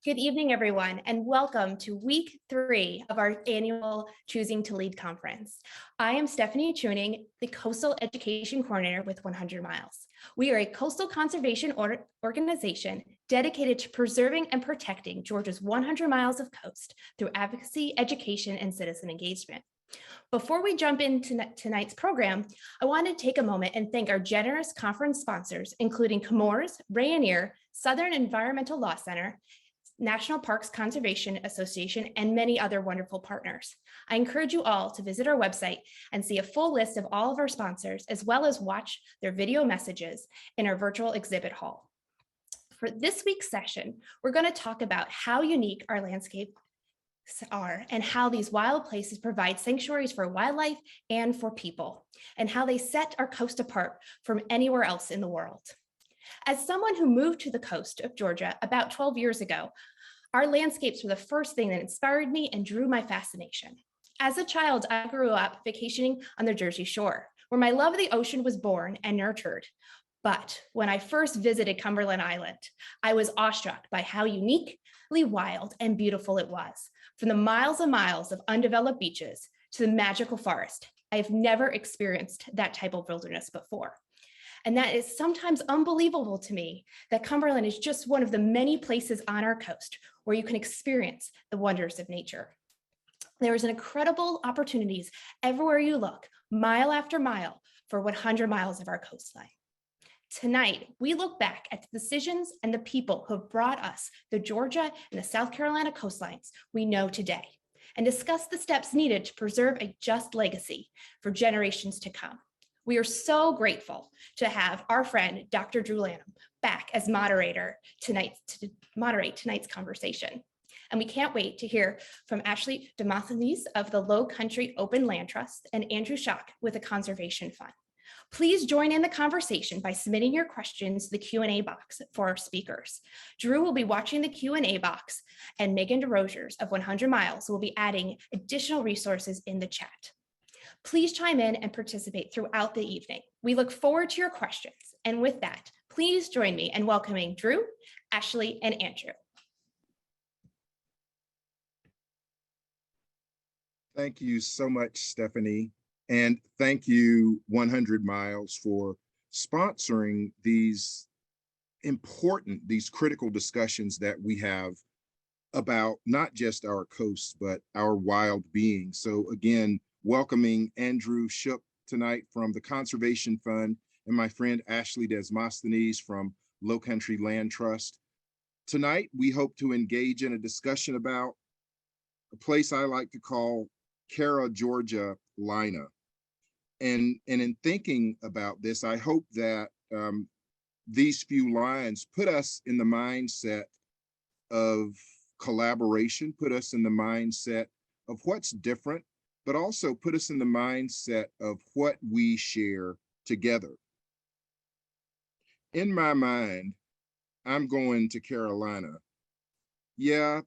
Good evening, everyone, and welcome to week 3 of our annual Choosing to Lead conference. I am Stephanie Tuning, the Coastal Education Coordinator with 100 Miles. We are a coastal conservation organization dedicated to preserving and protecting Georgia's 100 miles of coast through advocacy, education, and citizen engagement. Before we jump into tonight's program, I want to take a moment and thank our generous conference sponsors, including Comores, Rayonier, Southern Environmental Law Center, National Parks Conservation Association, and many other wonderful partners. I encourage you all to visit our website and see a full list of all of our sponsors, as well as watch their video messages in our virtual exhibit hall. For this week's session, we're going to talk about how unique our landscapes are and how these wild places provide sanctuaries for wildlife and for people, and how they set our coast apart from anywhere else in the world. As someone who moved to the coast of Georgia about 12 years ago, our landscapes were the first thing that inspired me and drew my fascination. As a child, I grew up vacationing on the Jersey Shore, where my love of the ocean was born and nurtured. But when I first visited Cumberland Island, I was awestruck by how uniquely wild and beautiful it was. From the miles and miles of undeveloped beaches to the magical forest, I have never experienced that type of wilderness before. And that is sometimes unbelievable to me that Cumberland is just one of the many places on our coast where you can experience the wonders of nature. There is incredible opportunities everywhere you look, mile after mile, for 100 miles of our coastline. Tonight, we look back at the decisions and the people who have brought us the Georgia and the South Carolina coastlines we know today, and discuss the steps needed to preserve a just legacy for generations to come. We are so grateful to have our friend, Dr. Drew Lanham, back as moderator tonight to moderate tonight's conversation. And we can't wait to hear from Ashley Demothesnes of the Lowcountry Open Land Trust and Andrew Schock with the Conservation Fund. Please join in the conversation by submitting your questions to the Q&A box for our speakers. Drew will be watching the Q&A box, and Megan DeRosiers of 100 Miles will be adding additional resources in the chat. Please chime in and participate throughout the evening. We look forward to your questions. And with that, please join me in welcoming Drew, Ashley, and Andrew. Thank you so much, Stephanie. And thank you, 100 Miles, for sponsoring these critical discussions that we have about not just our coast, but our wild beings. So again, welcoming Andrew Schock tonight from the Conservation Fund and my friend Ashley Demothesnes from Lowcountry Land Trust. Tonight, we hope to engage in a discussion about a place I like to call Cara, Georgia, Lina. And in thinking about this, I hope that these few lines put us in the mindset of collaboration, put us in the mindset of what's different, but also put us in the mindset of what we share together. In my mind, I'm going to Carolina. Yeah,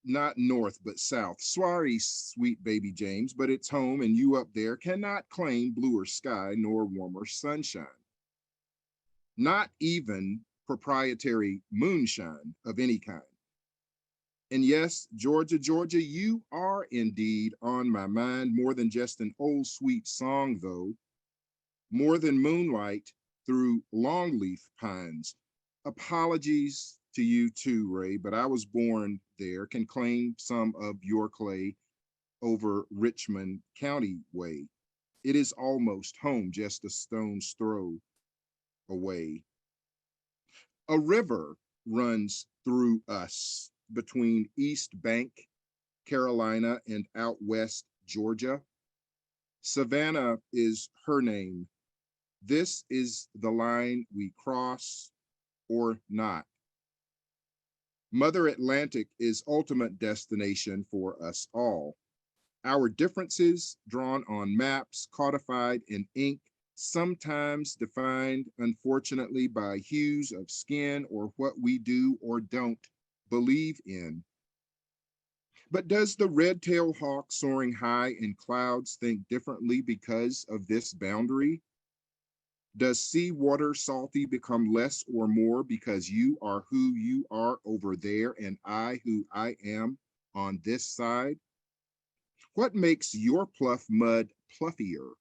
not north, but south. Sorry, sweet baby James, but it's home, and you up there cannot claim bluer sky nor warmer sunshine. Not even proprietary moonshine of any kind. And yes, Georgia, Georgia, you are indeed on my mind, more than just an old sweet song, though. More than moonlight through longleaf pines. Apologies to you too, Ray, but I was born there, can claim some of your clay over Richmond County way. It is almost home, just a stone's throw away. A river runs through us between East Bank, Carolina, and out west, Georgia. Savannah is her name. This is the line we cross or not. Mother Atlantic is ultimate destination for us all. Our differences drawn on maps, codified in ink, sometimes defined, unfortunately, by hues of skin or what we do or don't believe in. But does the red-tailed hawk soaring high in clouds think differently because of this boundary? Does seawater salty become less or more because you are who you are over there and I who I am on this side? What makes your pluff mud pluffier?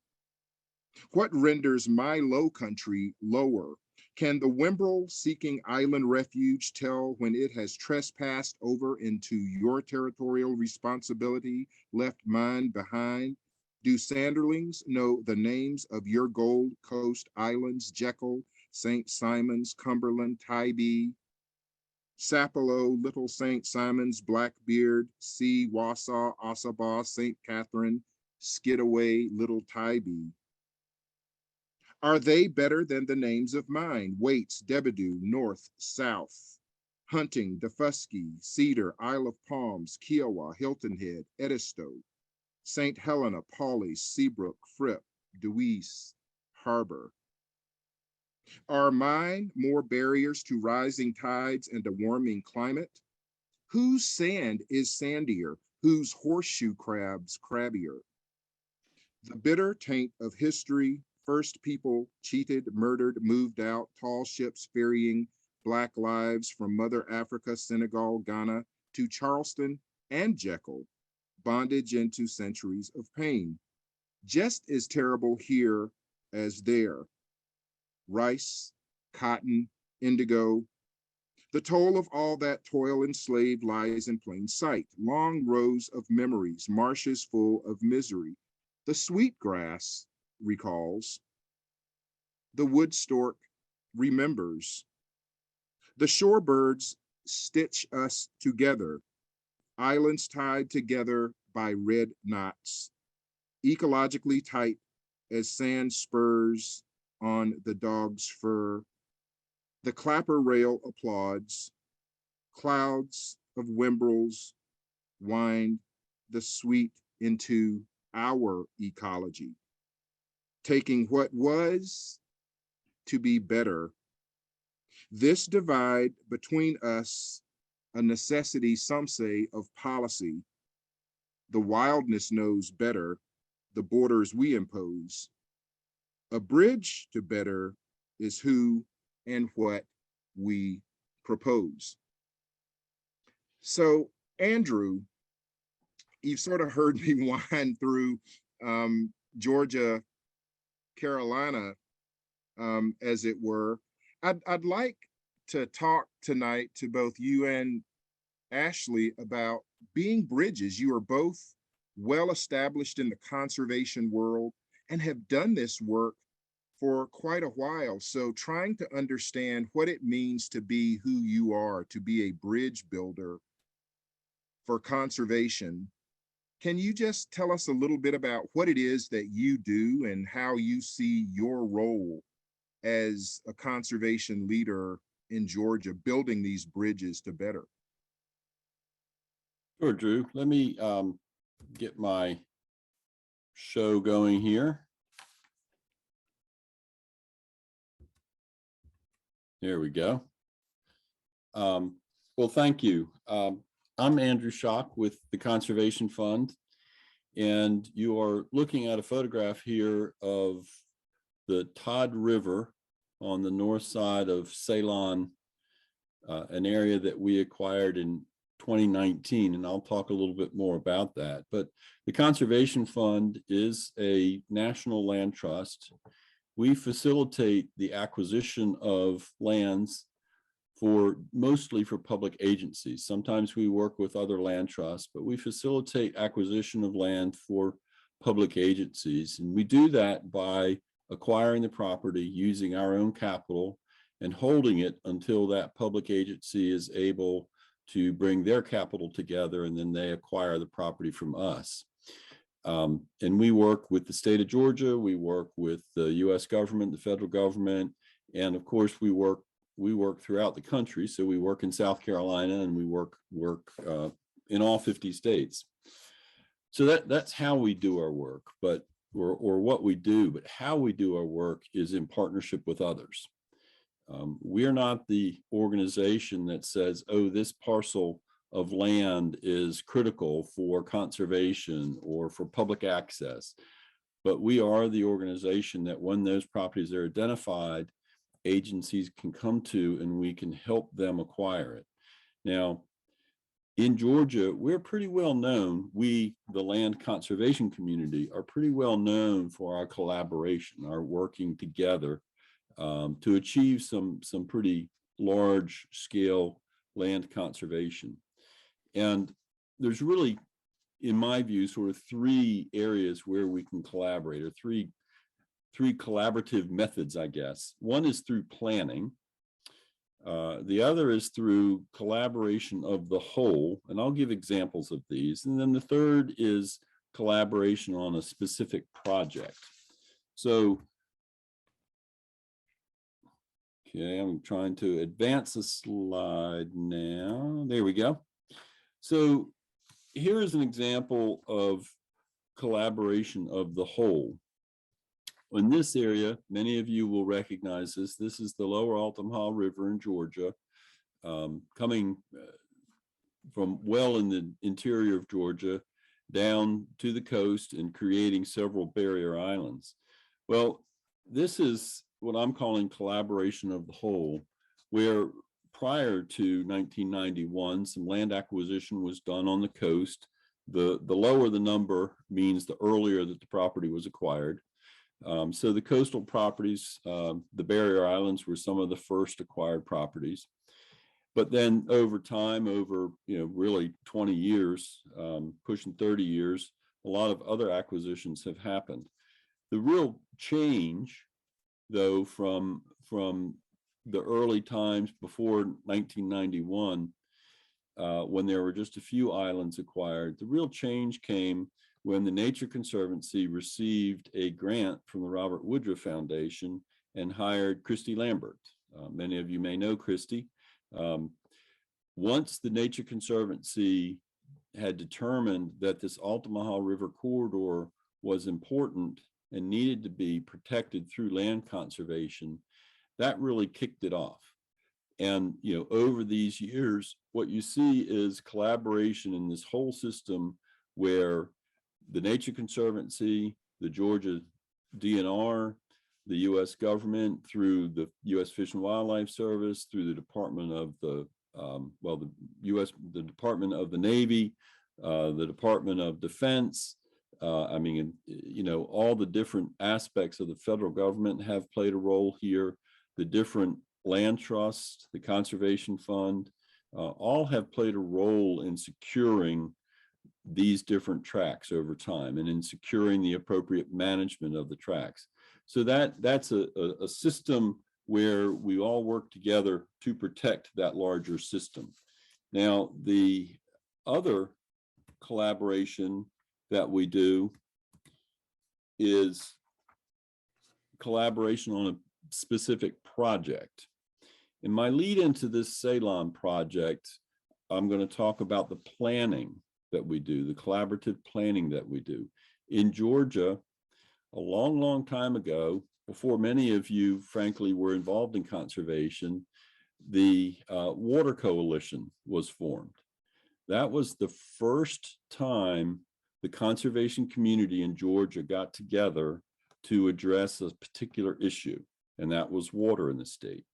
What renders my low country lower? Can the whimbrel seeking island refuge tell when it has trespassed over into your territorial responsibility, left mine behind? Do Sanderlings know the names of your Gold Coast islands, Jekyll, St. Simons, Cumberland, Tybee, Sapelo, Little St. Simons, Blackbeard, Sea, Wausau, Ossabaw, St. Catherine, Skidaway, Little Tybee? Are they better than the names of mine? Waits, Debidoo, North, South, Hunting, Defusky, Cedar, Isle of Palms, Kiowa, Hilton Head, Edisto, St. Helena, Pawleys, Seabrook, Fripp, Deweese, Harbor. Are mine more barriers to rising tides and a warming climate? Whose sand is sandier? Whose horseshoe crabs crabbier? The bitter taint of history, first people cheated, murdered, moved out, tall ships ferrying Black lives from Mother Africa, Senegal, Ghana to Charleston and Jekyll, bondage into centuries of pain. Just as terrible here as there. Rice, cotton, indigo. The toll of all that toil enslaved lies in plain sight. Long rows of memories, marshes full of misery. The sweet grass recalls. The wood stork remembers. The shorebirds stitch us together, islands tied together by red knots, ecologically tight as sand spurs on the dog's fur. The clapper rail applauds, clouds of whimbrels wind the sweet into our ecology, taking what was to be better. This divide between us, a necessity, some say, of policy. The wildness knows better, the borders we impose. A bridge to better is who and what we propose. So, Andrew, you've sort of heard me whine through Georgia, Carolina, as it were. I'd like to talk tonight to both you and Ashley about being bridges. You are both well established in the conservation world and have done this work for quite a while. So trying to understand what it means to be who you are, to be a bridge builder for conservation. Can you just tell us a little bit about what it is that you do and how you see your role as a conservation leader in Georgia, building these bridges to better? Sure, Drew. Let me get my show going here. There we go. Well, thank you. I'm Andrew Schock with the Conservation Fund, and you are looking at a photograph here of the Todd River on the north side of Ceylon, an area that we acquired in 2019, and I'll talk a little bit more about that. But the Conservation Fund is a national land trust. We facilitate the acquisition of lands mostly for public agencies. Sometimes we work with other land trusts, but we facilitate acquisition of land for public agencies. And we do that by acquiring the property using our own capital and holding it until that public agency is able to bring their capital together, and then they acquire the property from us. And we work with the state of Georgia, we work with the US government, the federal government, and of course we work throughout the country. So we work in South Carolina, and we work in all 50 states. So that's how we do our work, or what we do, but how we do our work is in partnership with others. We're not the organization that says, oh, this parcel of land is critical for conservation or for public access. but we are the organization that when those properties are identified, agencies can come to and we can help them acquire it. Now, in Georgia, we're pretty well known. We, the land conservation community, are pretty well known for our collaboration, our working together to achieve some pretty large scale land conservation. And there's really, in my view, sort of three areas where we can collaborate, or three collaborative methods, I guess. One is through planning. The other is through collaboration of the whole, and I'll give examples of these. And then the third is collaboration on a specific project. So, okay, I'm trying to advance the slide now. There we go. So here is an example of collaboration of the whole. In this area, many of you will recognize this. This is the lower Altamaha River in Georgia, coming from well in the interior of Georgia down to the coast and creating several barrier islands. Well, this is what I'm calling collaboration of the whole, where prior to 1991, some land acquisition was done on the coast. The lower the number means the earlier that the property was acquired. So the coastal properties, the barrier islands were some of the first acquired properties. But then over time, over really 20 years, pushing 30 years, a lot of other acquisitions have happened. The real change, though, from the early times before 1991, when there were just a few islands acquired, the real change came when the Nature Conservancy received a grant from the Robert Woodruff Foundation and hired Christy Lambert. Many of you may know Christy. Once the Nature Conservancy had determined that this Altamaha River corridor was important and needed to be protected through land conservation, that really kicked it off. And over these years, what you see is collaboration in this whole system where the Nature Conservancy, the Georgia DNR, the U.S. government through the U.S. Fish and Wildlife Service, through the Department of the Department of the Navy, the Department of Defense. All the different aspects of the federal government have played a role here. The different land trusts, the Conservation Fund, all have played a role in securing these different tracks over time and in securing the appropriate management of the tracks. So that's a system where we all work together to protect that larger system. Now, the other collaboration that we do is collaboration on a specific project. In my lead into this Ceylon project, I'm going to talk about the planning that we do, the collaborative planning that we do. In Georgia, a long, long time ago, before many of you, frankly, were involved in conservation, the Water Coalition was formed. That was the first time the conservation community in Georgia got together to address a particular issue, and that was water in the state.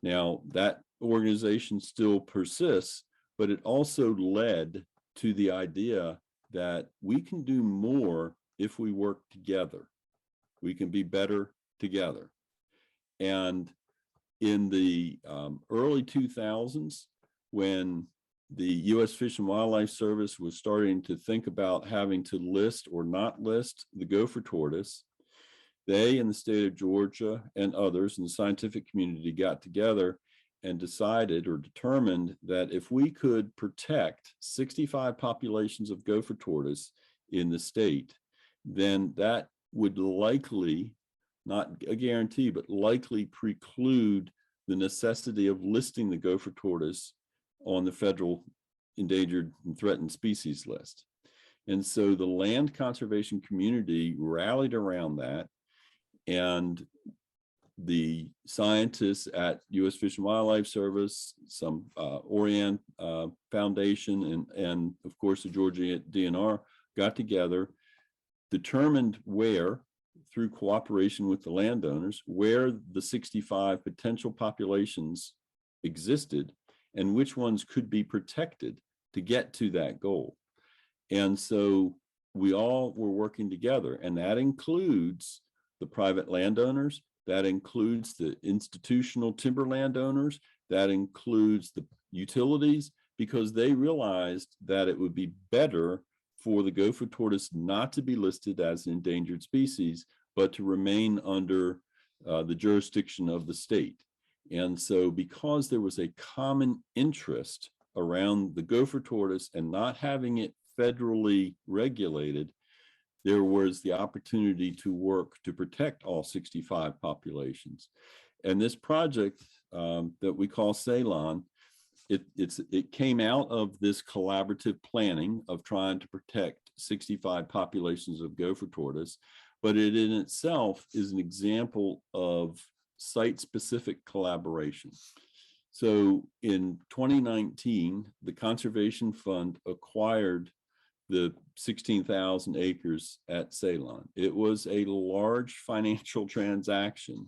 Now, that organization still persists, but it also led to the idea that we can do more if we work together. We can be better together. And in the early 2000s, when the U.S. Fish and Wildlife Service was starting to think about having to list or not list the gopher tortoise, they in the state of Georgia and others in the scientific community got together and decided or determined that if we could protect 65 populations of gopher tortoise in the state, then that would likely, not a guarantee, but likely preclude the necessity of listing the gopher tortoise on the federal endangered and threatened species list. And so the land conservation community rallied around that, and the scientists at U.S. Fish and Wildlife Service, some Orient Foundation, and of course the Georgia DNR got together, determined where, through cooperation with the landowners, where the 65 potential populations existed and which ones could be protected to get to that goal. And so we all were working together, and that includes the private landowners, that includes the institutional timber landowners, that includes the utilities, because they realized that it would be better for the gopher tortoise not to be listed as an endangered species, but to remain under the jurisdiction of the state. And so because there was a common interest around the gopher tortoise and not having it federally regulated, there was the opportunity to work to protect all 65 populations. And this project that we call Ceylon, it came out of this collaborative planning of trying to protect 65 populations of gopher tortoise, but it in itself is an example of site-specific collaboration. So in 2019, the Conservation Fund acquired the 16,000 acres at Ceylon. It was a large financial transaction.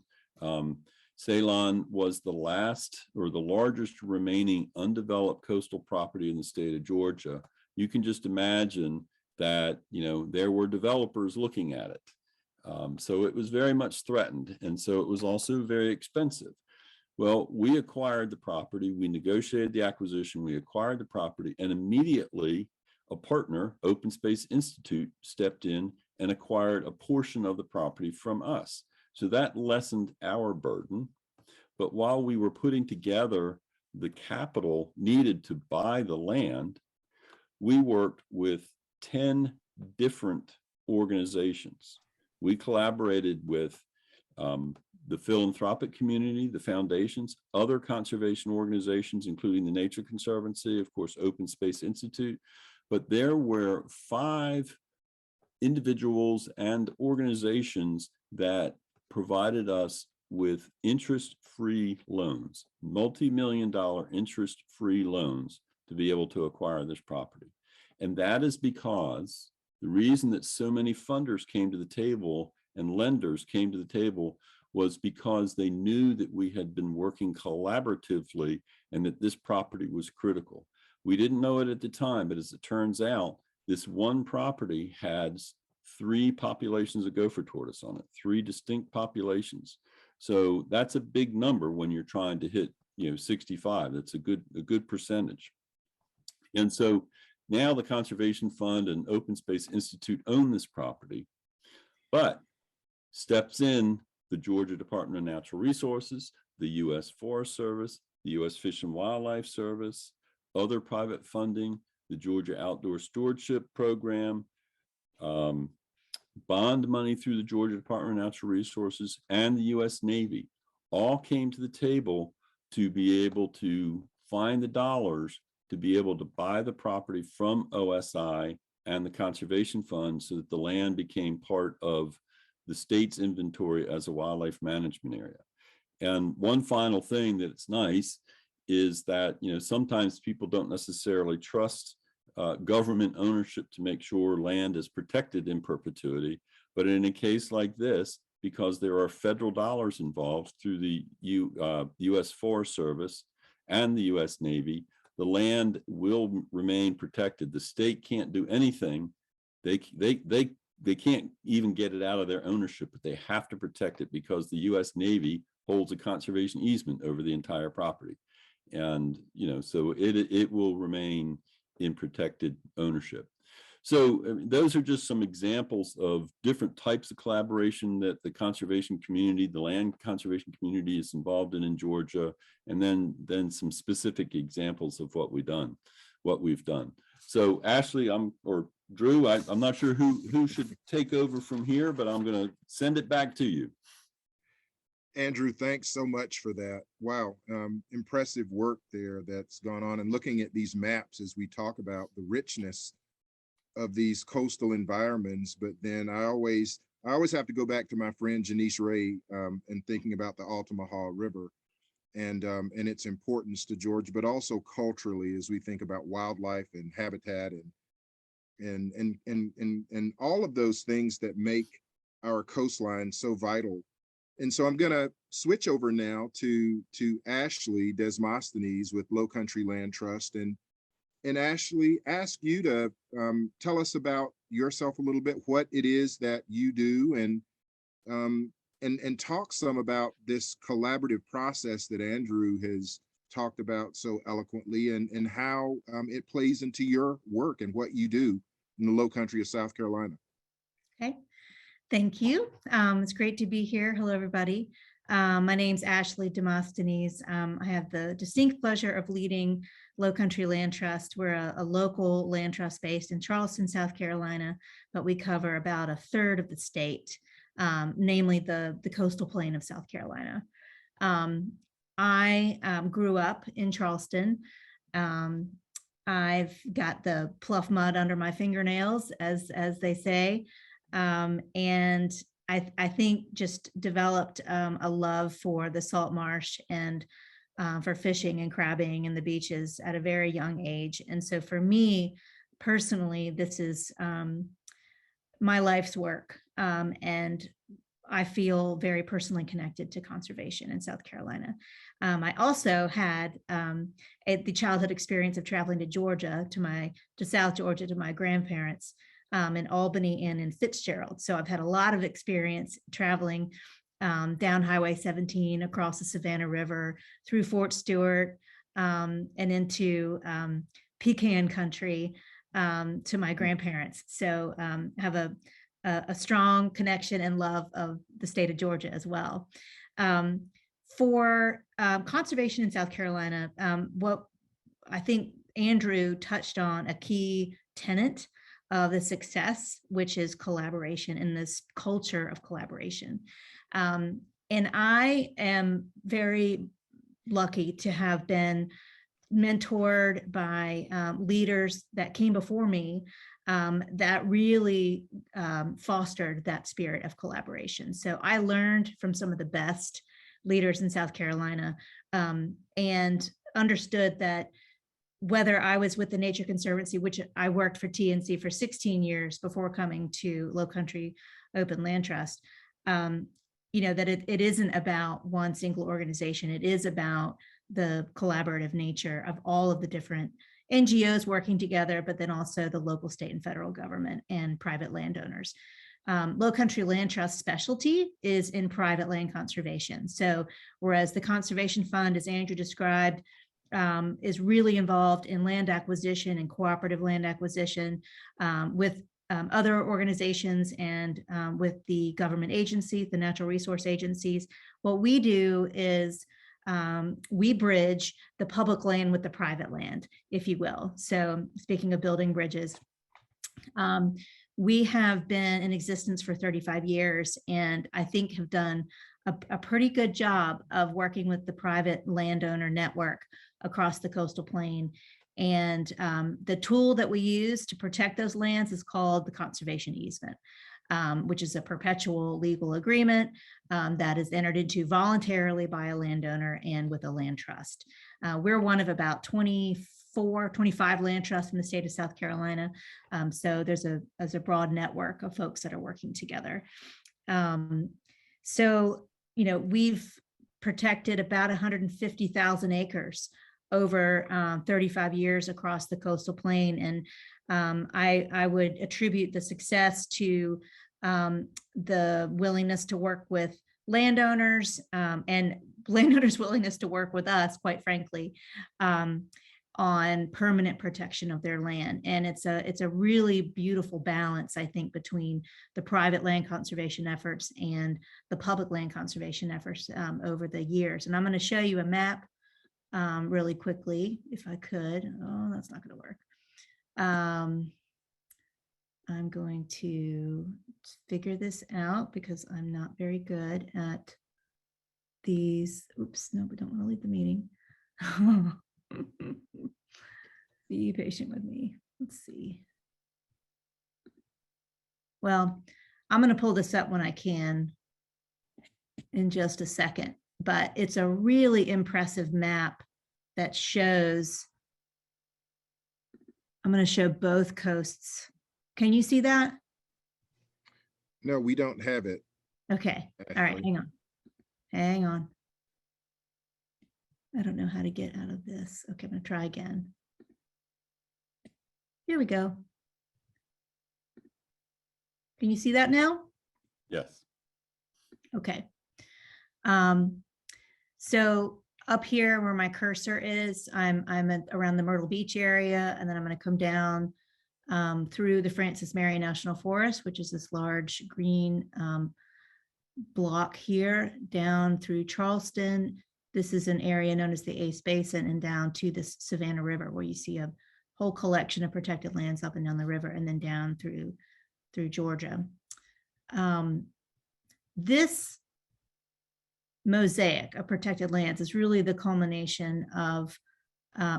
Ceylon was the last or the largest remaining undeveloped coastal property in the state of Georgia. You can just imagine that, you know, there were developers looking at it. So it was very much threatened. And so it was also very expensive. Well, we acquired the property, we negotiated the acquisition, we acquired the property, and immediately a partner, Open Space Institute, stepped in and acquired a portion of the property from us. So that lessened our burden. But while we were putting together the capital needed to buy the land, we worked with 10 different organizations. We collaborated with the philanthropic community, the foundations, other conservation organizations, including the Nature Conservancy, of course, Open Space Institute. But there were 5 individuals and organizations that provided us with interest-free loans, multi-million-dollar interest-free loans to be able to acquire this property. And that is because the reason that so many funders came to the table and lenders came to the table was because they knew that we had been working collaboratively and that this property was critical. We didn't know it at the time, but as it turns out, this one property had 3 populations of gopher tortoise on it, 3 distinct populations. So that's a big number when you're trying to hit, 65. That's a good percentage. And so now the Conservation Fund and Open Space Institute own this property, but steps in the Georgia Department of Natural Resources, the U.S. Forest Service, the U.S. Fish and Wildlife Service, other private funding, the Georgia Outdoor Stewardship Program, bond money through the Georgia Department of Natural Resources, and the U.S. Navy all came to the table to be able to find the dollars to be able to buy the property from OSI and the Conservation Fund so that the land became part of the state's inventory as a wildlife management area. And one final thing that's nice is that, sometimes people don't necessarily trust government ownership to make sure land is protected in perpetuity. But in a case like this, because there are federal dollars involved through the U.S. Forest Service and the U.S. Navy, the land will remain protected. The state can't do anything. They can't even get it out of their ownership, but they have to protect it because the U.S. Navy holds a conservation easement over the entire property. And, so it will remain in protected ownership. So those are just some examples of different types of collaboration that the conservation community, the land conservation community is involved in Georgia, and then some specific examples of what we've done. So Ashley, or Drew, I'm not sure who should take over from here, but I'm going to send it back to you. Andrew, thanks so much for that. Wow, impressive work there that's gone on. And looking at these maps as we talk about the richness of these coastal environments, but then I always have to go back to my friend Janice Ray and thinking about the Altamaha River and its importance to Georgia, but also culturally as we think about wildlife and habitat and all of those things that make our coastline so vital. And so I'm going to switch over now to Ashley Demothesnes with Lowcountry Land Trust. And Ashley, ask you to tell us about yourself a little bit, what it is that you do, and talk some about this collaborative process that Andrew has talked about so eloquently, and how it plays into your work and what you do in the Lowcountry of South Carolina. Okay, thank you. It's great to be here. Hello, everybody. My name's Ashley Demothesnes. I have the distinct pleasure of leading Lowcountry Land Trust. We're a local land trust based in Charleston, South Carolina, but we cover about a third of the state, namely the coastal plain of South Carolina. I grew up in Charleston. I've got the pluff mud under my fingernails, as they say, and I think just developed a love for the salt marsh and for fishing and crabbing and the beaches at a very young age. And so for me personally, this is my life's work, and I feel very personally connected to conservation in South Carolina. I also had the childhood experience of traveling to Georgia, to South Georgia, to my grandparents in Albany and in Fitzgerald. So I've had a lot of experience traveling down Highway 17, across the Savannah River, through Fort Stewart, and into pecan country to my grandparents. So have a strong connection and love of the state of Georgia as well. For conservation in South Carolina, what I think Andrew touched on, a key tenet of the success, which is collaboration and this culture of collaboration. And I am very lucky to have been mentored by leaders that came before me that really fostered that spirit of collaboration. So I learned from some of the best leaders in South Carolina, and understood that whether I was with the Nature Conservancy, which I worked for TNC for 16 years before coming to Lowcountry Open Land Trust, that it isn't about one single organization. It is about the collaborative nature of all of the different NGOs working together, but then also the local, state, and federal government and private landowners. Lowcountry Land Trust specialty is in private land conservation. So whereas the Conservation Fund, as Andrew described, is really involved in land acquisition and cooperative land acquisition with other organizations and with the government agencies, the natural resource agencies. What we do is we bridge the public land with the private land, if you will. So speaking of building bridges, we have been in existence for 35 years, and I think have done a pretty good job of working with the private landowner network across the coastal plain. And the tool that we use to protect those lands is called the conservation easement, which is a perpetual legal agreement that is entered into voluntarily by a landowner and with a land trust. We're one of about 25 land trusts in the state of South Carolina. So there's a broad network of folks that are working together. So, we've protected about 150,000 acres over 35 years across the coastal plain. And I would attribute the success to the willingness to work with landowners and landowners' willingness to work with us, quite frankly, on permanent protection of their land. And it's a really beautiful balance, I think, between the private land conservation efforts and the public land conservation efforts over the years. And I'm going to show you a map really quickly, if I could. Oh, that's not going to work. I'm going to figure this out because I'm not very good at these. Oops, no, we don't want to leave the meeting. Be patient with me. Let's see. Well, I'm going to pull this up when I can in just a second, but it's a really impressive map that shows, I'm going to show both coasts Can you see that? No, we don't have it. Okay, all right, Ashley. hang on. Hang on. I don't know how to get out of this. Okay, I'm gonna try again. Here we go. Can you see that now? Yes. Okay. So up here where my cursor is, I'm around the Myrtle Beach area, and then I'm going to come down through the Francis Marion National Forest, which is this large green block here, down through Charleston. This is an area known as the Ace Basin, and down to the Savannah River, where you see a whole collection of protected lands up and down the river, and then down through Georgia. This mosaic of protected lands is really the culmination of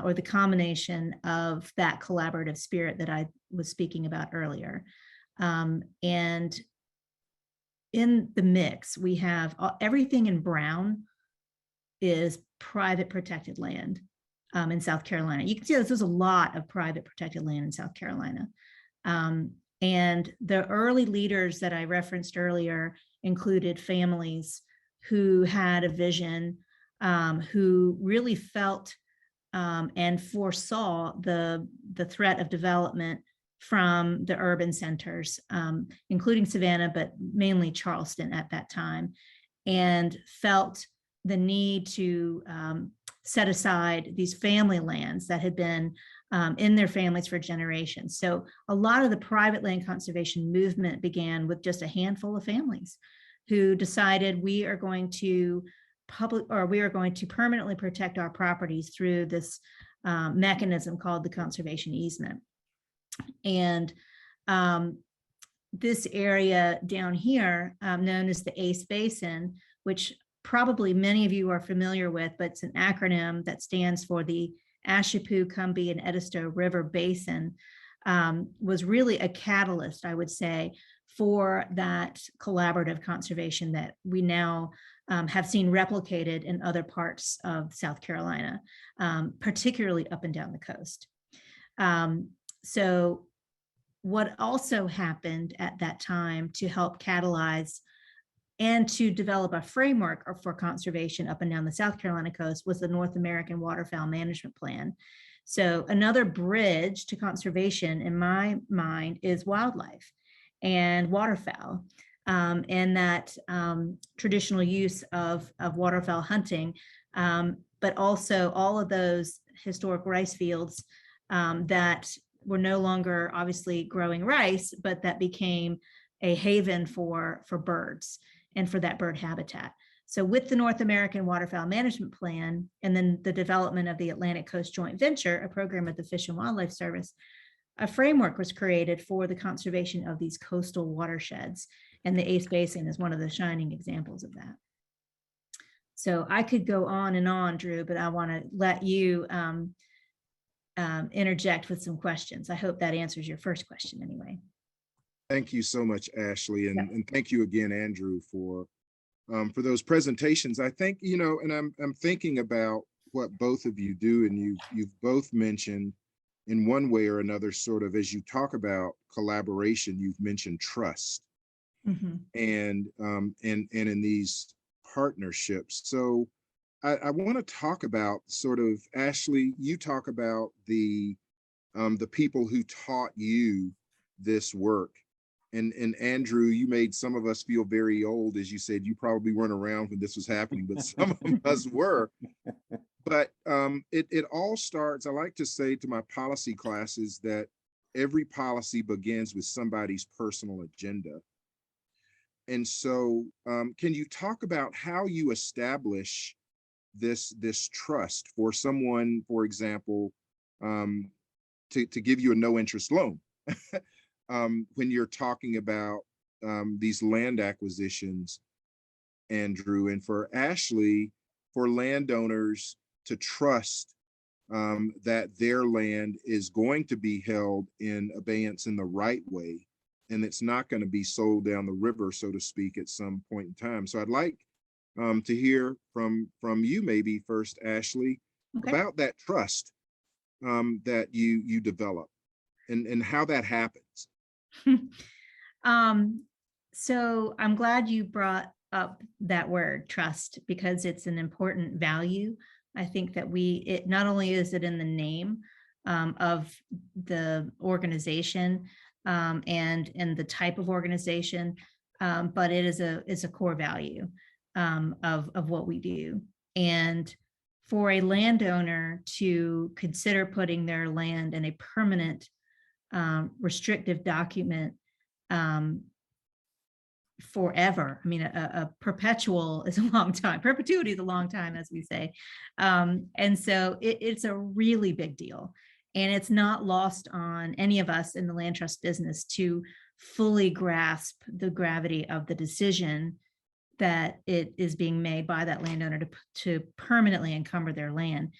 or the combination of that collaborative spirit that I was speaking about earlier. And in the mix, we have everything in brown is private protected land in South Carolina. You can see there's a lot of private protected land in South Carolina. And the early leaders that I referenced earlier included families who had a vision, who really felt and foresaw the threat of development from the urban centers, including Savannah, but mainly Charleston at that time, and felt the need to set aside these family lands that had been in their families for generations. So a lot of the private land conservation movement began with just a handful of families who decided we are going to permanently protect our properties through this mechanism called the conservation easement. And this area down here, known as the Ace Basin, which probably many of you are familiar with, but it's an acronym that stands for the Ashepoo, Combahee, and Edisto River Basin, was really a catalyst, I would say, for that collaborative conservation that we now have seen replicated in other parts of South Carolina, particularly up and down the coast. So what also happened at that time to help catalyze and to develop a framework for conservation up and down the South Carolina coast was the North American Waterfowl Management Plan. So another bridge to conservation in my mind is wildlife and waterfowl, and that traditional use of waterfowl hunting, but also all of those historic rice fields that were no longer obviously growing rice, but that became a haven for birds and for that bird habitat. So with the North American Waterfowl Management Plan, and then the development of the Atlantic Coast Joint Venture, a program of the Fish and Wildlife Service, a framework was created for the conservation of these coastal watersheds. And the Ace Basin is one of the shining examples of that. So I could go on and on, Drew, but I want to let you interject with some questions. I hope that answers your first question anyway. Thank you so much, Ashley. And thank you again, Andrew, for those presentations. I think, you know, and I'm thinking about what both of you do, and you've both mentioned in one way or another, sort of, as you talk about collaboration, you've mentioned trust. Mm-hmm. and in these partnerships. So I want to talk about sort of, Ashley, you talk about the people who taught you this work. And Andrew, you made some of us feel very old, as you said. You probably weren't around when this was happening, but some of us were. But it all starts, I like to say to my policy classes that every policy begins with somebody's personal agenda. And so can you talk about how you establish this trust for someone, for example, to give you a no interest loan when you're talking about these land acquisitions, Andrew, and for Ashley, for landowners to trust that their land is going to be held in abeyance in the right way, and it's not going to be sold down the river, so to speak, at some point in time. So I'd like to hear from you maybe first, Ashley, about that trust that you develop and how that happens. So I'm glad you brought up that word trust, because it's an important value. I think that it not only is it in the name of the organization and the type of organization, but it is a core value of what we do. And for a landowner to consider putting their land in a permanent restrictive document forever. I mean, a perpetual is a long time. Perpetuity is a long time, as we say. And so it's a really big deal. And it's not lost on any of us in the land trust business to fully grasp the gravity of the decision that it is being made by that landowner to permanently encumber their land.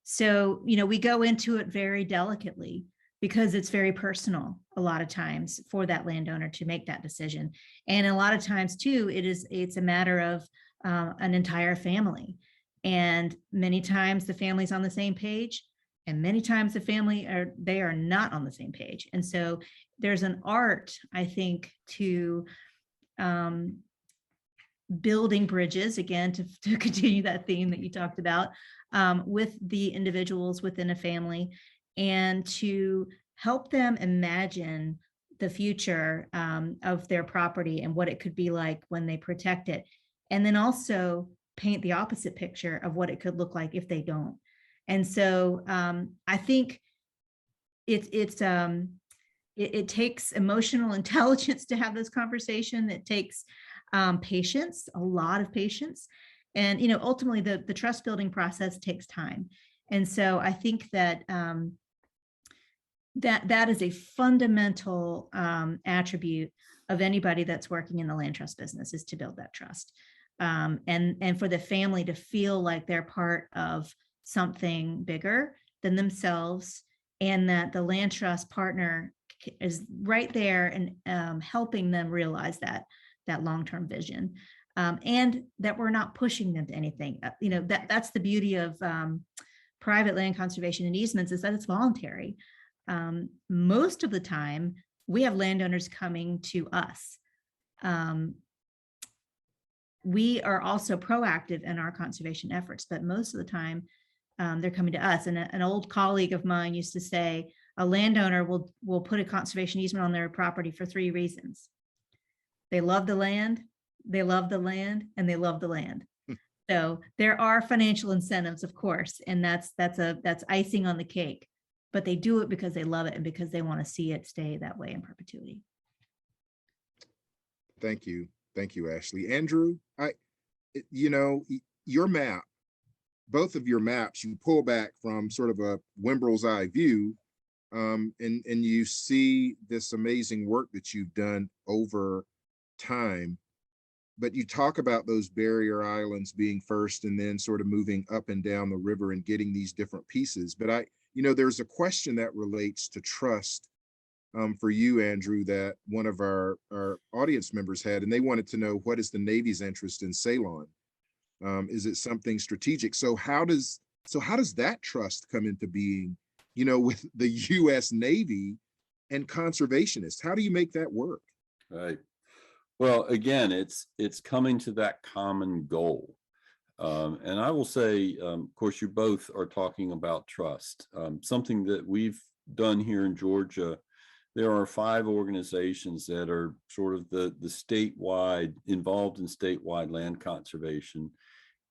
So, we go into it very delicately, because it's very personal a lot of times for that landowner to make that decision. And a lot of times too, it's a matter of an entire family. And many times the family's on the same page, and many times they are not on the same page. And so there's an art, I think, to building bridges, again, to continue that theme that you talked about, with the individuals within a family, and to help them imagine the future of their property and what it could be like when they protect it. And then also paint the opposite picture of what it could look like if they don't. And so I think it takes emotional intelligence to have this conversation. It takes patience, a lot of patience. And, ultimately the trust building process takes time. And so I think that that is a fundamental attribute of anybody that's working in the land trust business, is to build that trust. And for the family to feel like they're part of something bigger than themselves, and that the land trust partner is right there and helping them realize that long-term vision, and that we're not pushing them to anything. That's the beauty of private land conservation and easements, is that it's voluntary. Most of the time, we have landowners coming to us. We are also proactive in our conservation efforts, but most of the time, they're coming to us. And an old colleague of mine used to say, a landowner will put a conservation easement on their property for 3 reasons. They love the land, they love the land, and they love the land. So there are financial incentives, of course, and that's icing on the cake. But they do it because they love it and because they want to see it stay that way in perpetuity. Thank you. Thank you, Ashley. Andrew, your map, both of your maps, you pull back from sort of a Wimbrel's eye view, and you see this amazing work that you've done over time. But you talk about those barrier islands being first and then sort of moving up and down the river and getting these different pieces. But there's a question that relates to trust for you, Andrew, that one of our audience members had, and they wanted to know, what is the Navy's interest in Ceylon? Is it something strategic? So how does that trust come into being, with the U.S. Navy and conservationists? How do you make that work? Right. Well, again, it's coming to that common goal. And I will say, of course, you both are talking about trust. Something that we've done here in Georgia, there are 5 organizations that are sort of the statewide, involved in statewide land conservation.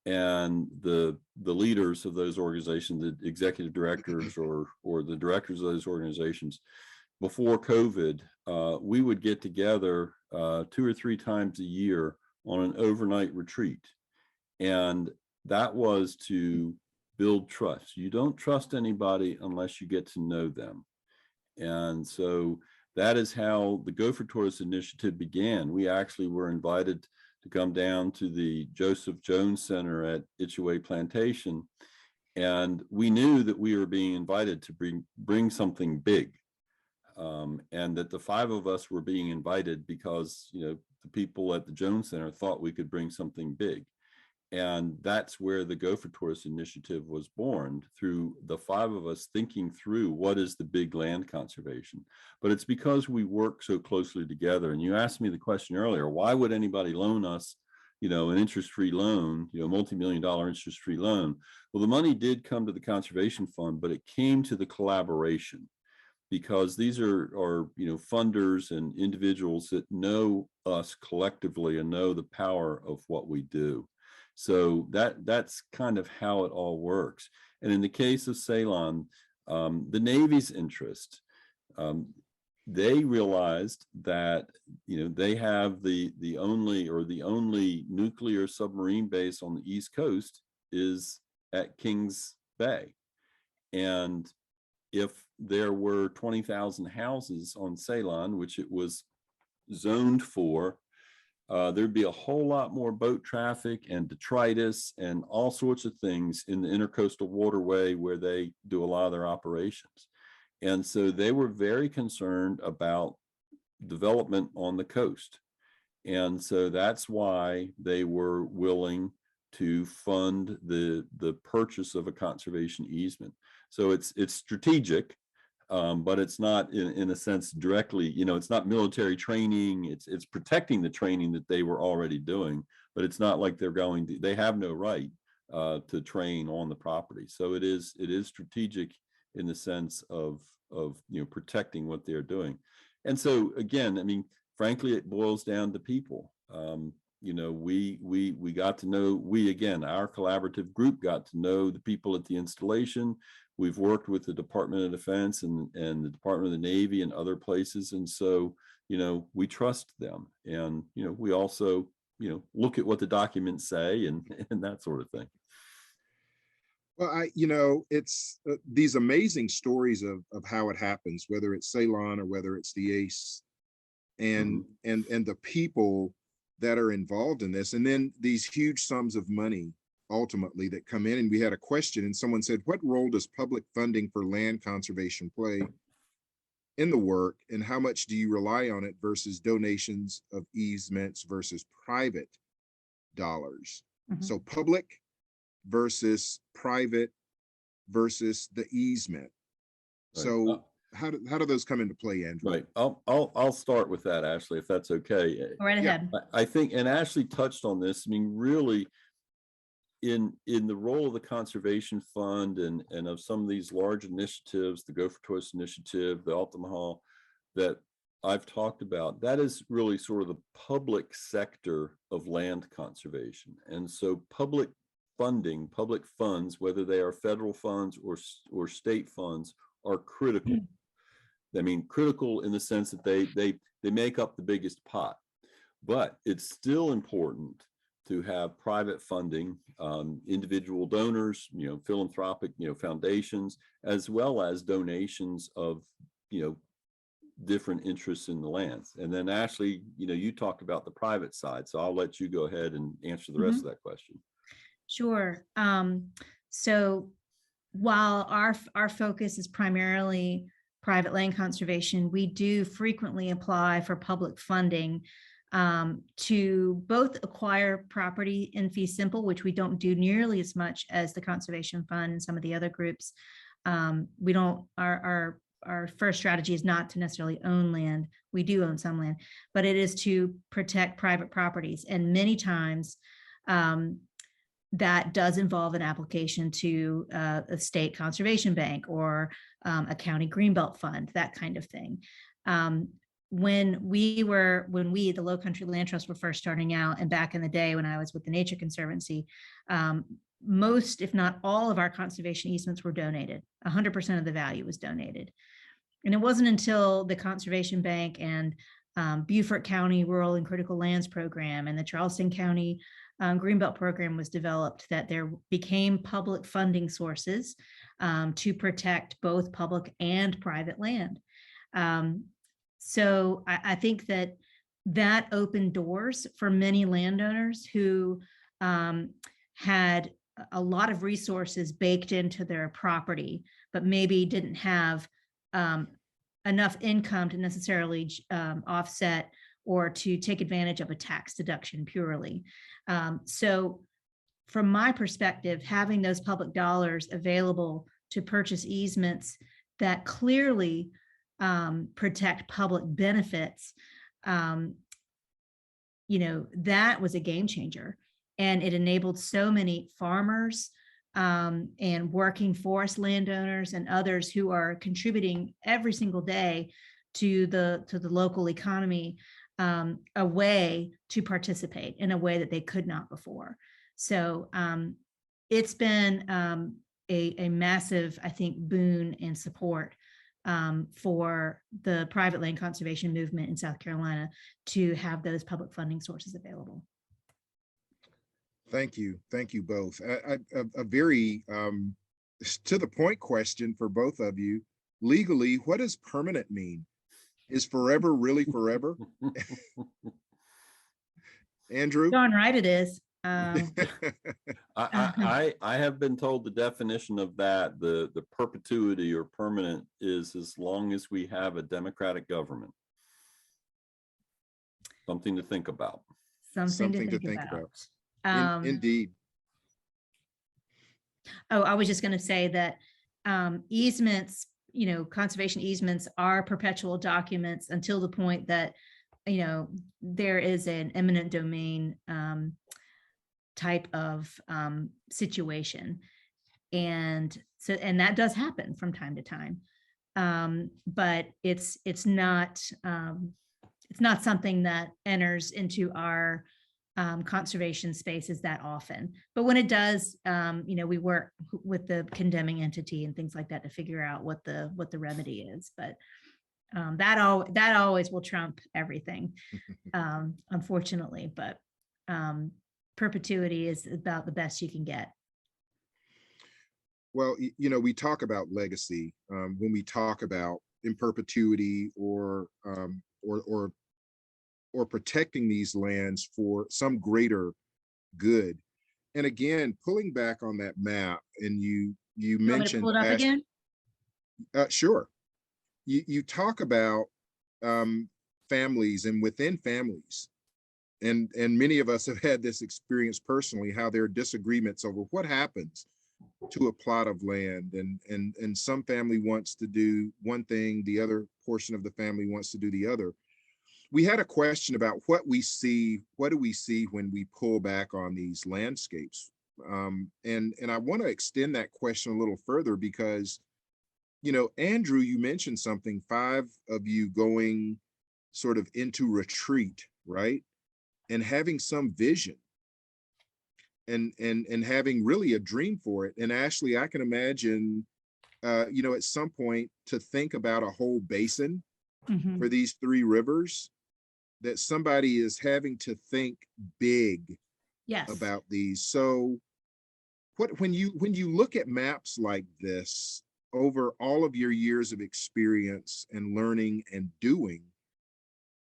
And the leaders of those organizations, the executive directors or the directors of those organizations, before COVID, we would get together 2 or 3 times a year on an overnight retreat. And that was to build trust. You don't trust anybody unless you get to know them. And so that is how the Gopher Tortoise Initiative began. We actually were invited to come down to the Joseph Jones Center at Itchaway Plantation. And we knew that we were being invited to bring something big. And that the 5 of us were being invited because, the people at the Jones Center thought we could bring something big. And that's where the Gopher Tortoise Initiative was born, through the 5 of us thinking through what is the big land conservation. But it's because we work so closely together. And you asked me the question earlier, why would anybody loan us, an interest-free loan, multi-million-dollar interest-free loan? Well, the money did come to the Conservation Fund, but it came to the collaboration, because these are funders and individuals that know us collectively and know the power of what we do. So that's kind of how it all works. And in the case of Ceylon, the Navy's interest, they realized that they have the only nuclear submarine base on the East Coast is at Kings Bay, and if there were 20,000 houses on Ceylon, which it was zoned for, there'd be a whole lot more boat traffic and detritus and all sorts of things in the intercoastal waterway where they do a lot of their operations. And so they were very concerned about development on the coast. And so that's why they were willing to fund the purchase of a conservation easement. So it's strategic, but it's not in a sense directly, it's not military training. It's protecting the training that they were already doing, but it's not like they have no right to train on the property. So it is strategic in the sense of protecting what they're doing. And so again, I mean, frankly, it boils down to people. We got to know, our collaborative group got to know the people at the installation. We've worked with the Department of Defense and the Department of the Navy and other places. And so, we trust them. And, we also, look at what the documents say and that sort of thing. Well, it's these amazing stories of how it happens, whether it's Ceylon or whether it's the ACE, and the people that are involved in this, and then these huge sums of money ultimately that come in. And we had a question, and someone said, what role does public funding for land conservation play in the work, and how much do you rely on it versus donations of easements versus private dollars? So public versus private versus the easement. Right. So how do those come into play, Andrew? Right. I'll start with that, Ashley, if that's okay. Go right ahead. I think, and Ashley touched on this. I mean, really, in the role of the Conservation Fund and of some of these large initiatives, the Gopher Tortoise Initiative, the Altamahal, that I've talked about, that is really sort of the public sector of land conservation. And so public funding, public funds, whether they are federal funds or state funds, are critical. I mean, critical in the sense that they make up the biggest pot, but it's still important to have private funding, individual donors, philanthropic, foundations, as well as donations of, different interests in the lands. And then Ashley, you talked about the private side, so I'll let you go ahead and answer the rest of that question. Sure. So while our focus is primarily private land conservation, we do frequently apply for public funding to both acquire property in fee simple, which we don't do nearly as much as the Conservation Fund and some of the other groups. We don't, our first strategy is not to necessarily own land. We do own some land, but it is to protect private properties. And many times that does involve an application to a state conservation bank or a county greenbelt fund, that kind of thing. When we, the Lowcountry Land Trust, were first starting out, and back in the day when I was with the Nature Conservancy, most, if not all, of our conservation easements were donated. 100% of the value was donated. And it wasn't until the Conservation Bank and Beaufort County Rural and Critical Lands Program and the Charleston County Greenbelt Program was developed that there became public funding sources to protect both public and private land. So I think that opened doors for many landowners who had a lot of resources baked into their property, but maybe didn't have enough income to necessarily offset or to take advantage of a tax deduction purely. So from my perspective, having those public dollars available to purchase easements that clearly protect public benefits, that was a game changer. And it enabled so many farmers and working forest landowners and others who are contributing every single day to the local economy, a way to participate in a way that they could not before. So it's been a massive, I think, boon and support for the private land conservation movement in South Carolina to have those public funding sources available. Thank you both. A very to the point question for both of you. Legally, what does permanent mean? Is forever really forever? Andrew? Darn right it is. I have been told the definition of that, the perpetuity or permanent, is as long as we have a democratic government. Something to think about. Something to think about. Indeed. Oh, I was just going to say that easements, conservation easements are perpetual documents until the point that, there is an eminent domain type of situation. And that does happen from time to time. But it's not something that enters into our conservation spaces that often. But when it does, we work with the condemning entity and things like that to figure out what the remedy is. But that always will trump everything, unfortunately. But perpetuity is about the best you can get. Well, we talk about legacy when we talk about in perpetuity or protecting these lands for some greater good. And again, pulling back on that map, and you mentioned, pull it up again? Sure. You talk about families and within families, and many of us have had this experience personally, how there are disagreements over what happens to a plot of land, and some family wants to do one thing, the other portion of the family wants to do the other. We had a question about what do we see when we pull back on these landscapes, and I want to extend that question a little further because, Andrew, you mentioned something, 5 of you going sort of into retreat, right? And having some vision and having really a dream for it. And Ashley, I can imagine, at some point to think about a whole basin for these 3 rivers, that somebody is having to think big about these. So when you look at maps like this over all of your years of experience and learning and doing,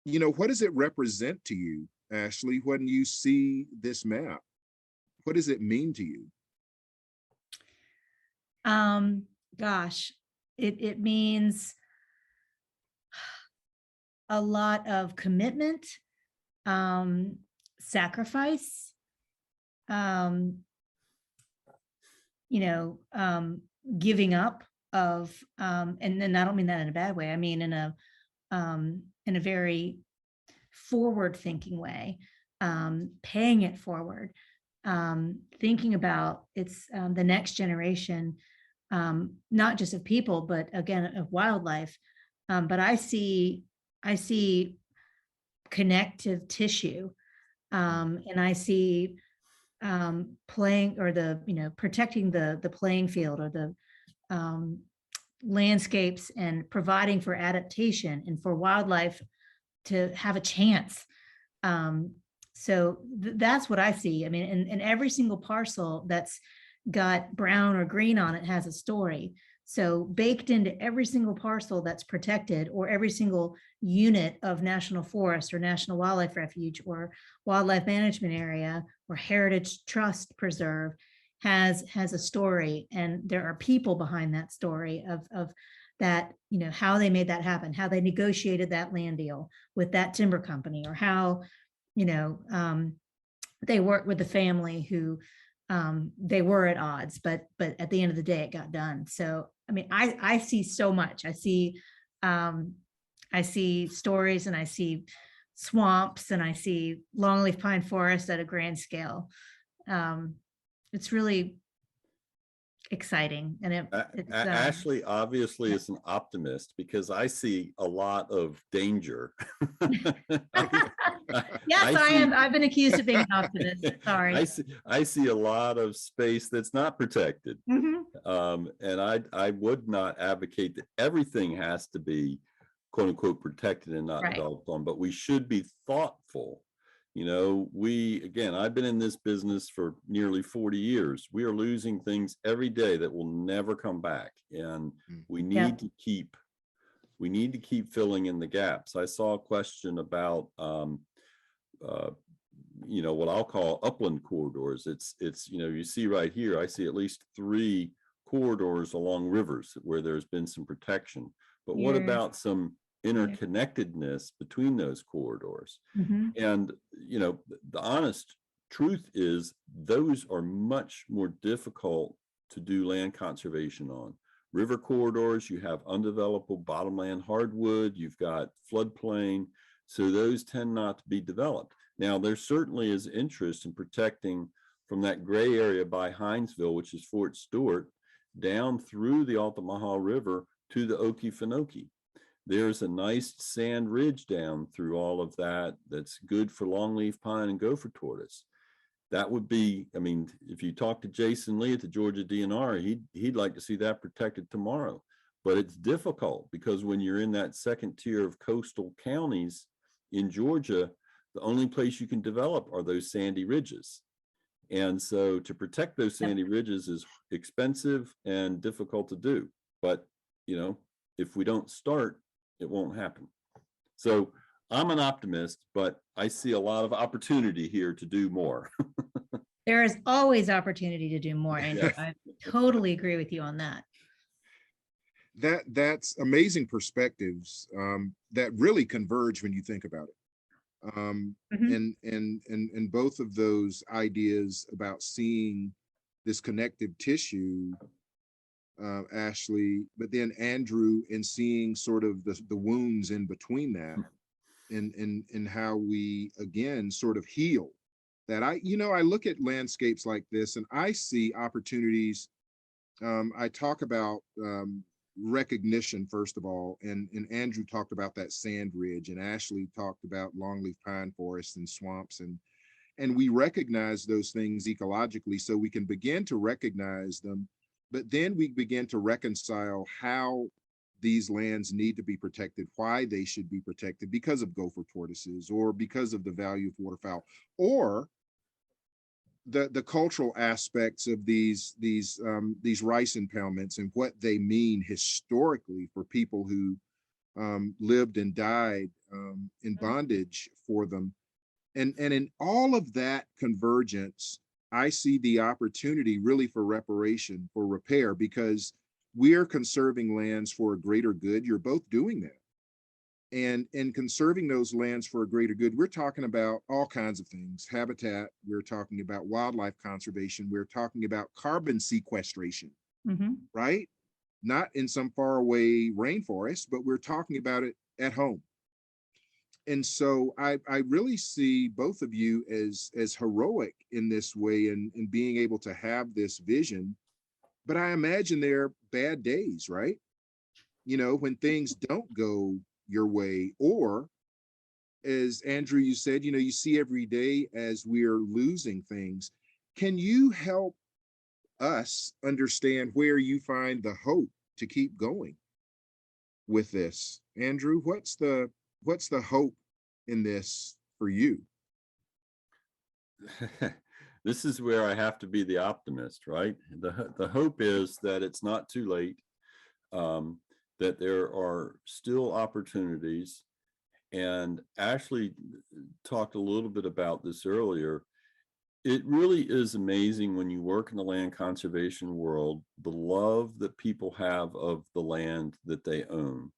what does it represent to you, Ashley, when you see this map? What does it mean to you? Gosh, it means a lot of commitment, sacrifice, giving up of, and then I don't mean that in a bad way. I mean in a very forward-thinking way, paying it forward, thinking about it's the next generation, not just of people, but again of wildlife. But I see connective tissue, and I see playing, or protecting the playing field, or the landscapes, and providing for adaptation and for wildlife to have a chance. So that's what I see. I mean, and every single parcel that's got brown or green on it has a story. So baked into every single parcel that's protected, or every single unit of national forest or national wildlife refuge or wildlife management area or heritage trust preserve has a story. And there are people behind that story of that, how they made that happen, how they negotiated that land deal with that timber company, or how, they worked with the family who they were at odds, but at the end of the day, it got done. So, I mean, I see so much. I see stories, and I see swamps, and I see longleaf pine forest at a grand scale. It's really exciting, and Ashley obviously yeah. is an optimist, because I see a lot of danger. Yes, I am. I've been accused of being an optimist. Sorry. I see a lot of space that's not protected. Mhm. And I would not advocate that everything has to be quote unquote protected and not Right. developed on, but we should be thoughtful. You know, again, I've been in this business for nearly 40 years. We are losing things every day that will never come back. And we need to keep filling in the gaps. I saw a question about, you know, what I'll call upland corridors. It's, you know, you see right here, I see at least 3 corridors along rivers where there's been some protection. But what about some interconnectedness between those corridors? Mhm. And, you know, the honest truth is those are much more difficult to do land conservation on. River corridors, you have undevelopable bottomland hardwood, you've got floodplain, so those tend not to be developed. Now, there certainly is interest in protecting from that gray area by Hinesville, which is Fort Stewart, down through the Altamaha River to the Okefenokee. There's a nice sand ridge down through all of that that's good for longleaf pine and gopher tortoise. That would be, I mean, if you talk to Jason Lee at the Georgia DNR, he'd like to see that protected tomorrow. But it's difficult because when you're in that second tier of coastal counties in Georgia, the only place you can develop are those sandy ridges. And so to protect those sandy ridges is expensive and difficult to do. But, you know, if we don't start, it won't happen. So I'm an optimist, but I see a lot of opportunity here to do more. There is always opportunity to do more, Andrew. Yes. I totally agree with you on that. That's amazing perspectives that really converge when you think about it. And both of those ideas about seeing this connective tissue, Ashley, but then Andrew, and seeing sort of the wounds in between that, and how we again sort of heal that. I look at landscapes like this and I see opportunities. I talk about recognition first of all, and Andrew talked about that sand ridge, and Ashley talked about longleaf pine forests and swamps, and we recognize those things ecologically so we can begin to recognize them, but then we begin to reconcile how these lands need to be protected, why they should be protected, because of gopher tortoises or because of the value of waterfowl, or the cultural aspects of these rice impoundments and what they mean historically for people who lived and died in bondage for them. And in all of that convergence, I see the opportunity really for reparation, for repair, because we're conserving lands for a greater good. You're both doing that. And in conserving those lands for a greater good, we're talking about all kinds of things: habitat, we're talking about wildlife conservation, we're talking about carbon sequestration, right? Not in some faraway rainforest, but we're talking about it at home. And so I really see both of you as heroic in this way, and being able to have this vision. But I imagine there are bad days, right? You know, when things don't go your way, or as Andrew, you said, you know, you see every day as we're losing things. Can you help us understand where you find the hope to keep going with this? Andrew, what's the hope in this for you? This is where I have to be the optimist, right? The hope is that it's not too late, that there are still opportunities. And Ashley talked a little bit about this earlier. It really is amazing when you work in the land conservation world, the love that people have of the land that they own.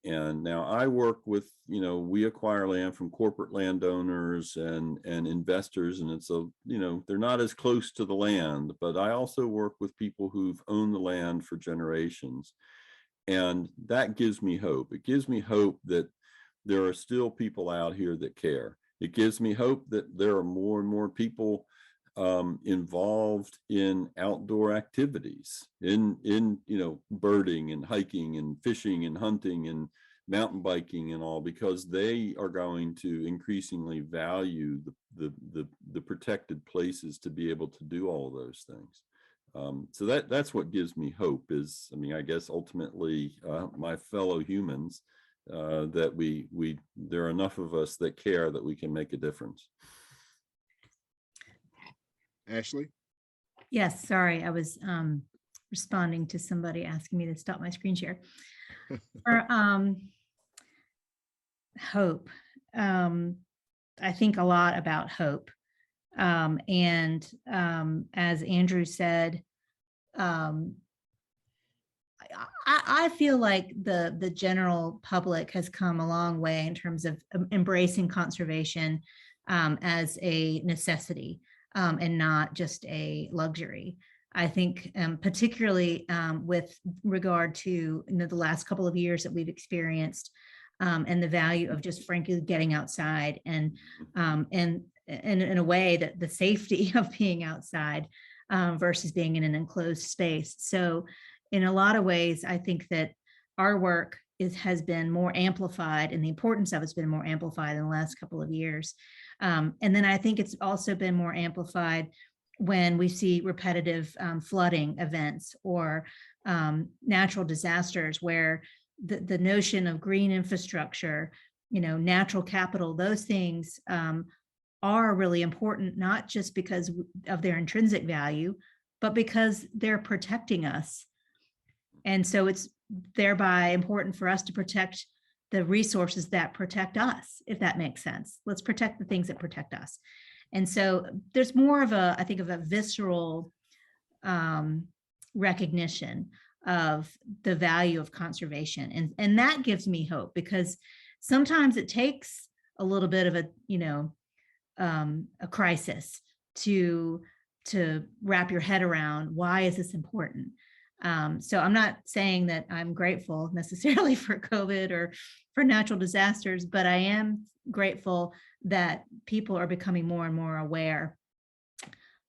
And now I work with, we acquire land from corporate landowners and investors, and it's they're not as close to the land, but I also work with people who've owned the land for generations. And that gives me hope. It gives me hope that there are still people out here that care. It gives me hope that there are more and more people involved in outdoor activities, in birding and hiking and fishing and hunting and mountain biking and all, because they are going to increasingly value the protected places to be able to do all of those things. So that's what gives me hope is, I guess ultimately my fellow humans, that there are enough of us that care that we can make a difference. Ashley? Yes, sorry, I was responding to somebody asking me to stop my screen share. For hope, I think a lot about hope. And as Andrew said, I feel like the general public has come a long way in terms of embracing conservation as a necessity and not just a luxury. I think particularly with regard to the last couple of years that we've experienced and the value of just frankly getting outside and in a way that the safety of being outside versus being in an enclosed space. So in a lot of ways, I think that our work has been more amplified and the importance of it's been more amplified in the last couple of years. And then I think it's also been more amplified when we see repetitive flooding events or natural disasters where the notion of green infrastructure, natural capital, those things are really important, not just because of their intrinsic value, but because they're protecting us. And so it's thereby important for us to protect the resources that protect us, if that makes sense. Let's protect the things that protect us. And so there's more of I think of a visceral recognition of the value of conservation. And that gives me hope because sometimes it takes a little bit of a crisis to wrap your head around why is this important. So I'm not saying that I'm grateful necessarily for COVID or for natural disasters, but I am grateful that people are becoming more and more aware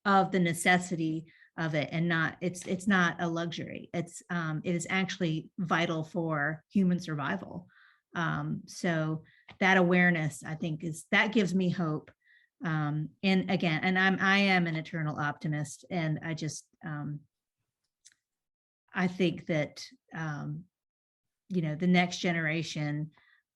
of the necessity of it and it's not a luxury. It is actually vital for human survival. So that awareness, I think, that gives me hope. And again, and I am an eternal optimist, and I just I think that the next generation,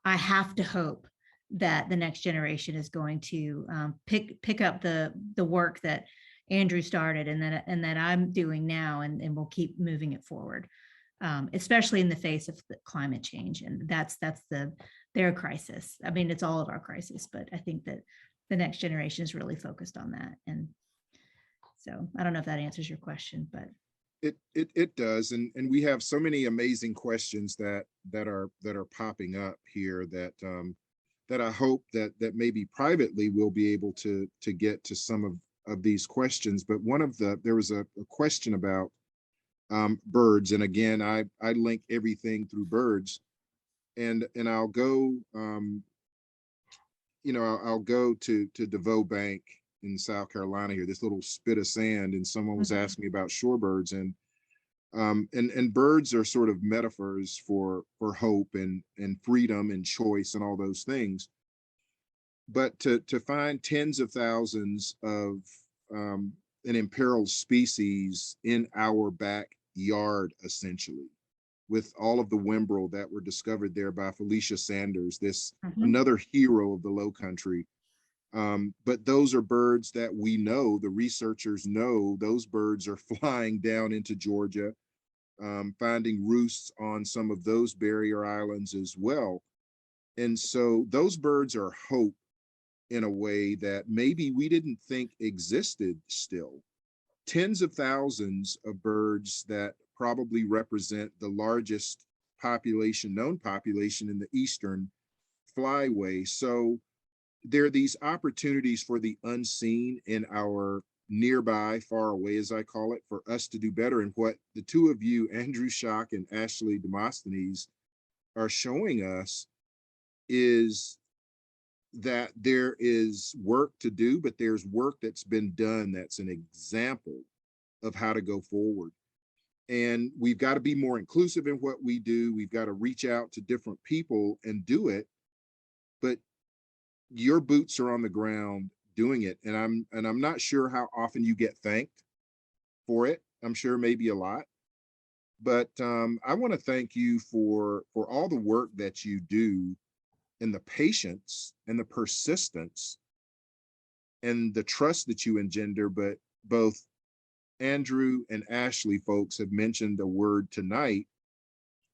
I have to hope that the next generation is going to pick up the work that Andrew started and that I'm doing now, and we'll keep moving it forward, especially in the face of the climate change. And that's their crisis. I mean, it's all of our crisis, but I think that the next generation is really focused on that. And so I don't know if that answers your question, but it does, and we have so many amazing questions that are popping up here that I hope that maybe privately we'll be able to get to some of these questions. But there was a question about birds, and again I link everything through birds, and I'll go I'll go to DeVoe Bank in South Carolina here, this little spit of sand, and someone was asking me about shorebirds, and birds are sort of metaphors for hope and freedom and choice and all those things. But to find tens of thousands of an imperiled species in our backyard, essentially, with all of the whimbrel that were discovered there by Felicia Sanders, this another hero of the Lowcountry. But those are birds that we know, the researchers know, those birds are flying down into Georgia, finding roosts on some of those barrier islands as well. And so those birds are hope in a way that maybe we didn't think existed still. Tens of thousands of birds that probably represent the largest population, known population in the Eastern Flyway. So there are these opportunities for the unseen in our nearby, far away, as I call it, for us to do better. And what the two of you, Andrew Schock and Ashley Demothesnes, are showing us is that there is work to do, but there's work that's been done that's an example of how to go forward. And we've got to be more inclusive in what we do. We've got to reach out to different people and do it. But your boots are on the ground doing it. And I'm not sure how often you get thanked for it. I'm sure maybe a lot. But I want to thank you for all the work that you do, and the patience and the persistence and the trust that you engender. But both Andrew and Ashley folks have mentioned a word tonight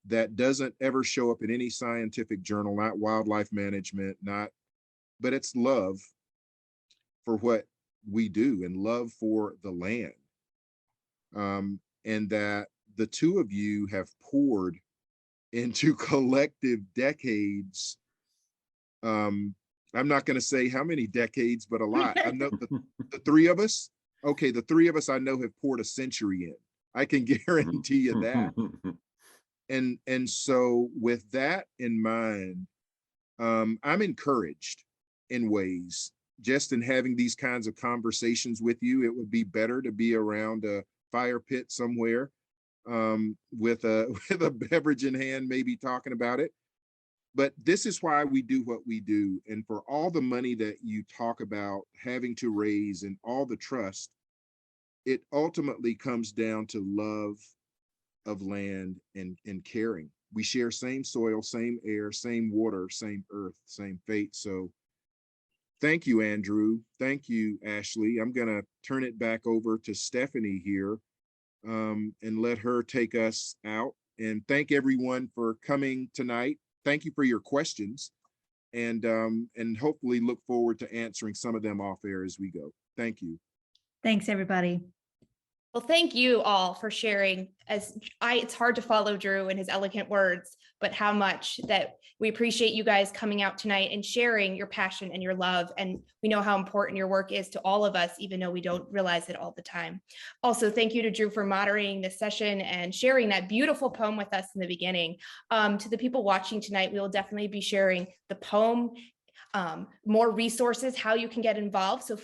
that doesn't ever show up in any scientific journal, not wildlife management, but it's love for what we do and love for the land. And that the two of you have poured into collective decades. I'm not going to say how many decades, but a lot. I know the three of us, okay, the three of us I know have poured a century in. I can guarantee you that. And so with that in mind, I'm encouraged in ways, just in having these kinds of conversations with you. It would be better to be around a fire pit somewhere, with a beverage in hand, maybe talking about it. But this is why we do what we do. And for all the money that you talk about having to raise and all the trust, it ultimately comes down to love of land and caring. We share same soil, same air, same water, same earth, same fate. So thank you, Andrew. Thank you, Ashley. I'm going to turn it back over to Stephanie here, and let her take us out. And thank everyone for coming tonight. Thank you for your questions, and hopefully look forward to answering some of them off air as we go. Thank you. Thanks, everybody. Well, thank you all for sharing. It's hard to follow Drew and his elegant words, but how much that we appreciate you guys coming out tonight and sharing your passion and your love. And we know how important your work is to all of us, even though we don't realize it all the time. Also, thank you to Drew for moderating this session and sharing that beautiful poem with us in the beginning. To the people watching tonight, we will definitely be sharing the poem, more resources, how you can get involved. So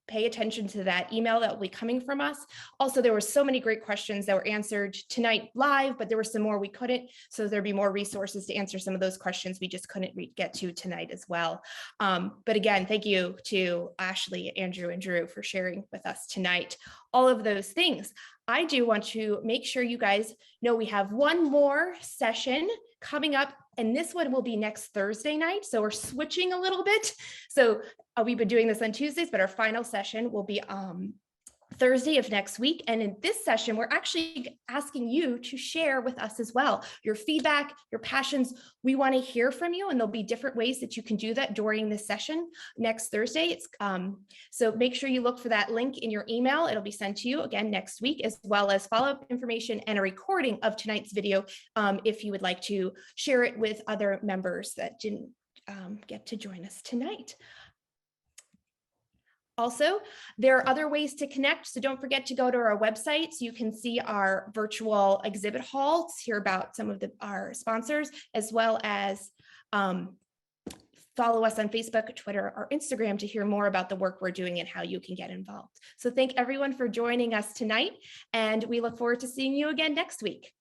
pay attention to that email that will be coming from us. Also, there were so many great questions that were answered tonight live, but there were some more we couldn't. So there'll be more resources to answer some of those questions we just couldn't get to tonight as well. But again, thank you to Ashley, Andrew, and Drew for sharing with us tonight all of those things. I do want to make sure you guys know we have one more session coming up, and this one will be next Thursday night. So we're switching a little bit. So we've been doing this on Tuesdays, but our final session will be Thursday of next week. And in this session, we're actually asking you to share with us as well your feedback, your passions. We want to hear from you, and there'll be different ways that you can do that during this session next Thursday. So make sure you look for that link in your email. It'll be sent to you again next week, as well as follow-up information and a recording of tonight's video if you would like to share it with other members that didn't get to join us tonight. Also, there are other ways to connect, so don't forget to go to our website so you can see our virtual exhibit hall, to hear about some of our sponsors, as well as follow us on Facebook, Twitter, or Instagram to hear more about the work we're doing and how you can get involved. So thank everyone for joining us tonight, and we look forward to seeing you again next week.